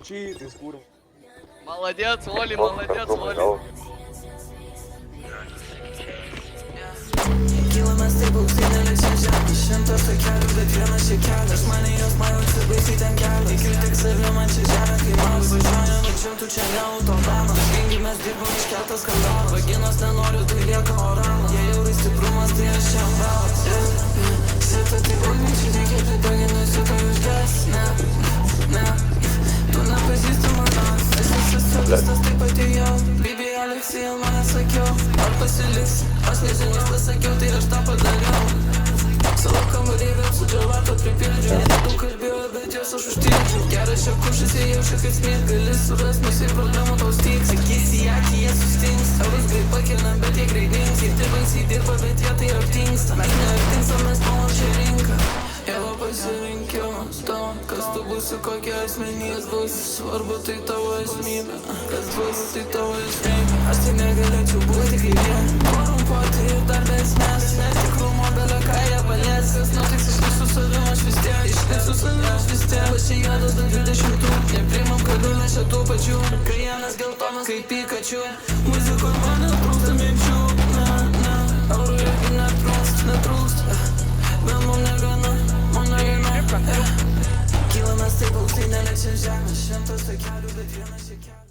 Čytis, kurva. Молодец, Оли, молодец, Оли. Kylamas taip aukštai neliečia žemės. Šimtas takelių, bet vienas čia kelias. Mane jos majausi baisiai ten kelias. Tikiu tik savim man čia žemė, kai man važiuoja nučimtų čia ne autobanas. Gingi mes dirbam iškeltas skandalas. Vaginos nenoriu, tai lieka oralas. Jei eurai stiprumas, tai aš čia ambalas. Sita taip bagničiai, reikia prideginus, sita užges. Ne, tu nepažįsti manęs. Aš esu solistas, taip atėjau. Bibi Aleksija man sakiau, ar pasiliks. Aš nežinau, pasakiau, tai aš tą padariau. Savo kambarį vėl su džavato pripildžiau. Nedaug kalbėjau, bet jos aš užtildžiau. Geras čia kušas, jie jaučia, kad smėt. Gali surast, musai problemų tau stiks. Akis į akį, jie sustings. Eurus greit pakelinam, bet jie greit dings. Jie taip baisiai dirba, bet jie tai aptingsta. Mes neaptingstam, mes palam čia rinką. Jėvo pasirinkimas tavo, kas tu būsi, kokia asmenys bus. Svarbu tai tavo esmybė, kas bus, tai tavo esmybė. Aš tai negalėčiau būti kaip jie, korumpuoti ir dar besmės. Netikrumo belė ką jie palies, kas nutiks išliks su savim aš vis tiek. Išliks su savim aš vis tiek, aš čia juodas dar 20. Nepriimam kalių, mes čia tų pačių. Kaienas geltonas kaip Pikachu. Muzikoje man netrūksta minčių. Eurų irgi netrūksta. Bet mum negana. Kylamas taip aukštai neliečia žemės. Šimtas takelių, bet vienas čia kelias.